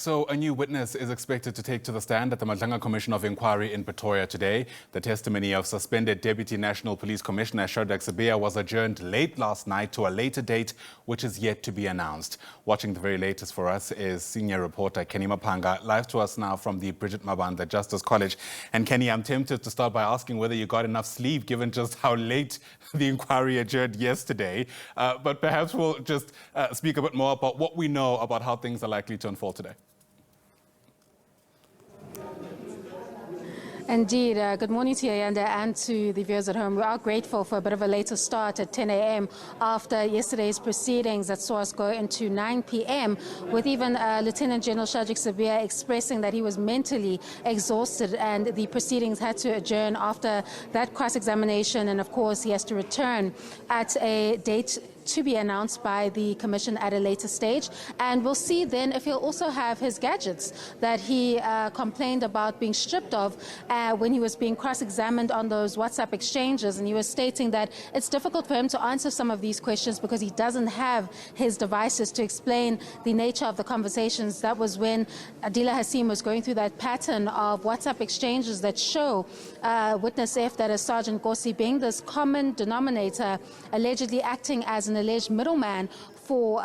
So a new witness is expected to take to the stand at the Madlanga Commission of Inquiry in Pretoria today. The testimony of suspended Deputy National Police Commissioner Shadrack Sibiya was adjourned late last night to a later date, which is yet to be announced. Watching the very latest for us is senior reporter Canny Maphanga, live to us now from the Bridget Mabanda Justice College. And Canny, I'm tempted to start by asking whether you got enough sleep, given just how late the inquiry adjourned yesterday. But perhaps we'll just speak a bit more about what we know about how things are likely to unfold today. Indeed. Good morning to you, Yanda, and to the viewers at home. We are grateful for a bit of a later start at 10 a.m. after yesterday's proceedings that saw us go into 9 p.m. with even Lieutenant General Shadrack Sibiya expressing that he was mentally exhausted and the proceedings had to adjourn after that cross-examination, and of course he has to return at a date to be announced by the Commission at a later stage. And we'll see then if he'll also have his gadgets that he complained about being stripped of when he was being cross-examined on those WhatsApp exchanges. And he was stating that it's difficult for him to answer some of these questions because he doesn't have his devices to explain the nature of the conversations. That was when Adila Hassim was going through that pattern of WhatsApp exchanges that show Witness F, that is Sergeant Kosi, being this common denominator, allegedly acting as an alleged middleman for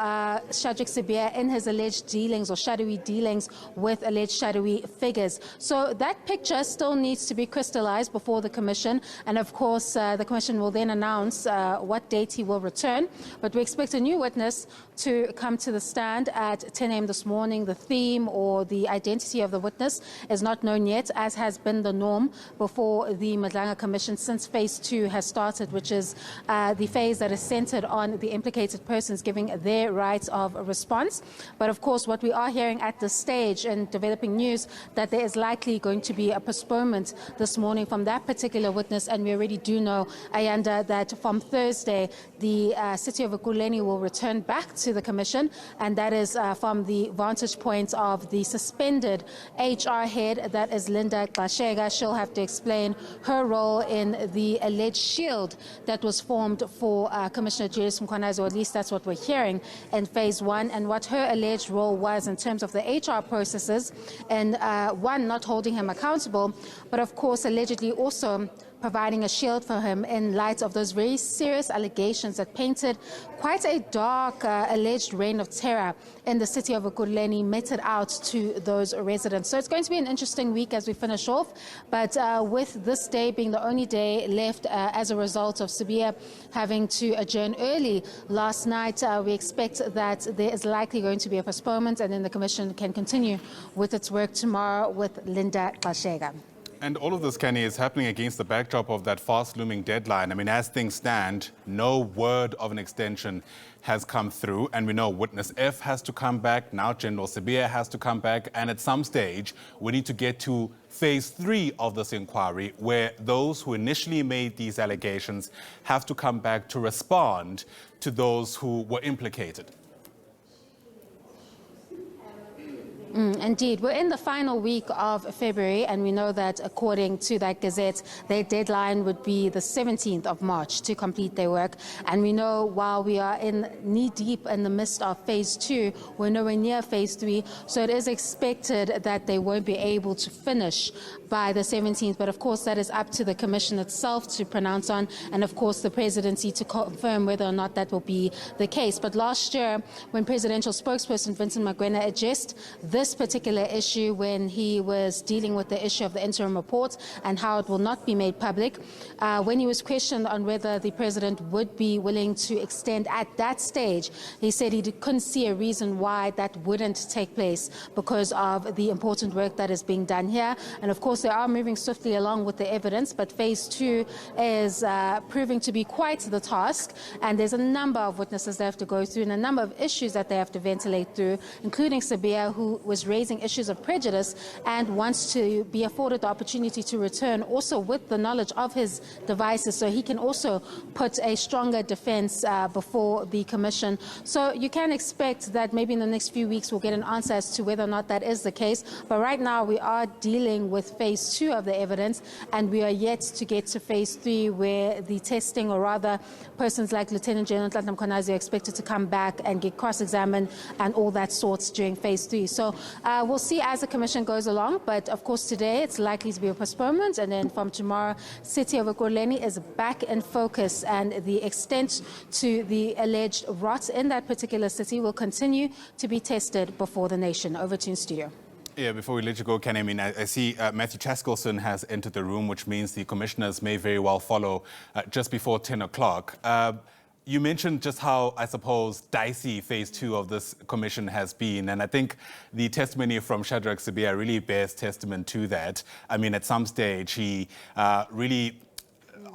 Shadrack Sibiya in his alleged dealings or shadowy dealings with alleged shadowy figures. So that picture still needs to be crystallized before the Commission, and of course the Commission will then announce what date he will return. But we expect a new witness to come to the stand at 10 a.m. this morning. The theme or the identity of the witness is not known yet, as has been the norm before the Madlanga Commission since Phase 2 has started, which is the phase that is centered on the implicated persons giving their rights of response. But of course, what we are hearing at this stage in developing news, that there is likely going to be a postponement this morning from that particular witness. And we already do know, Ayanda, that from Thursday, the city of Ekurhuleni will return back to the Commission, and that is from the vantage point of the suspended HR head, that is Linda Gashega. She'll have to explain her role in the alleged shield that was formed for Commissioner Julius Mkhwanazi, or at least that's what we're hearing in Phase 1, and what her alleged role was in terms of the HR processes, and one, not holding him accountable, but of course allegedly also providing a shield for him in light of those very serious allegations that painted quite a dark alleged reign of terror in the city of Ekurhuleni, meted out to those residents. So it's going to be an interesting week as we finish off, but with this day being the only day left as a result of Sibiya having to adjourn early last night, we expect that there is likely going to be a postponement, and then the Commission can continue with its work tomorrow with Linda Gashega. And all of this, Canny, is happening against the backdrop of that fast-looming deadline. I mean, as things stand, no word of an extension has come through. And we know Witness F has to come back. Now General Sibiya has to come back. And at some stage, we need to get to Phase 3 of this inquiry, where those who initially made these allegations have to come back to respond to those who were implicated. Indeed. We're in the final week of February, and we know that according to that gazette, their deadline would be the 17th of March to complete their work. And we know while we are in knee-deep in the midst of Phase 2, we're nowhere near Phase 3, so it is expected that they won't be able to finish by the 17th. But of course, that is up to the Commission itself to pronounce on, and of course the Presidency to confirm whether or not that will be the case. But last year, when Presidential Spokesperson Vincent Magwena addressed this particular issue, when he was dealing with the issue of the interim report and how it will not be made public, when he was questioned on whether the President would be willing to extend at that stage, he said he couldn't see a reason why that wouldn't take place because of the important work that is being done here. And of course, they are moving swiftly along with the evidence, but Phase 2 is proving to be quite the task, and there's a number of witnesses they have to go through and a number of issues that they have to ventilate through, including Sibiya, who was raising issues of prejudice and wants to be afforded the opportunity to return also with the knowledge of his devices, so he can also put a stronger defense before the Commission. So you can expect that maybe in the next few weeks we'll get an answer as to whether or not that is the case. But right now we are dealing with Phase 2 of the evidence, and we are yet to get to Phase 3, where the testing, or rather persons like Lieutenant General Mkhwanazi, are expected to come back and get cross-examined and all that sorts during Phase 3. So we'll see as the commission goes along, but of course today it's likely to be a postponement, and then from tomorrow, City of Ekurhuleni is back in focus, and the extent to the alleged rot in that particular city will continue to be tested before the nation. Over to you in studio. Yeah, before we let you go, Ken, I see Matthew Chaskelson has entered the room, which means the commissioners may very well follow just before 10 o'clock. You mentioned just how, I suppose, dicey phase 2 of this commission has been. And I think the testimony from Shadrack Sibiya really bears testament to that. I mean, at some stage, he really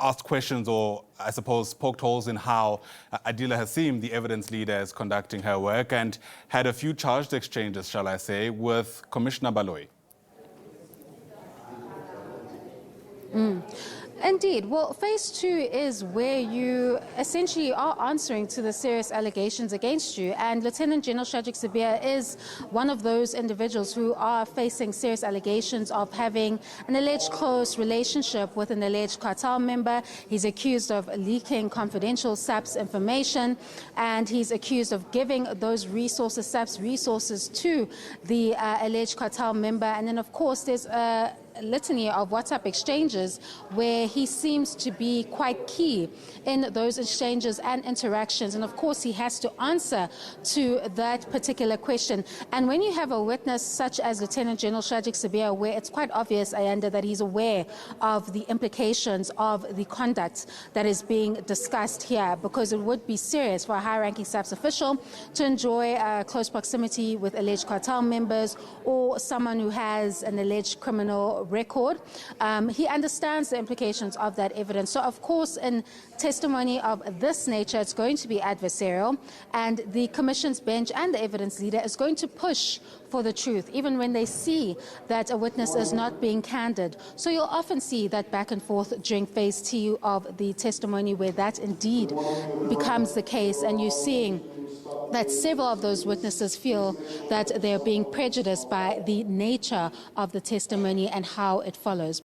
asked questions, or I suppose poked holes in how Adila Hassim, the evidence leader, is conducting her work, and had a few charged exchanges, shall I say, with Commissioner Baloyi. Indeed. Well, phase 2 is where you essentially are answering to the serious allegations against you. And Lieutenant General Shadrack Sibiya is one of those individuals who are facing serious allegations of having an alleged close relationship with an alleged cartel member. He's accused of leaking confidential SABC information, and he's accused of giving those resources, SABC resources, to the alleged cartel member. And then, of course, there's a litany of WhatsApp exchanges where he seems to be quite key in those exchanges and interactions. And of course, he has to answer to that particular question. And when you have a witness such as Lieutenant General Shadrack Sibiya, where it's quite obvious, Ayanda, that he's aware of the implications of the conduct that is being discussed here, because it would be serious for a high-ranking SABC official to enjoy close proximity with alleged cartel members or someone who has an alleged criminal record. He understands the implications of that evidence. So, of course, in testimony of this nature, it's going to be adversarial, and the Commission's bench and the evidence leader is going to push for the truth, even when they see that a witness is not being candid. So you'll often see that back and forth during phase 2 of the testimony, where that indeed becomes the case, and you're seeing that several of those witnesses feel that they're being prejudiced by the nature of the testimony and how it follows.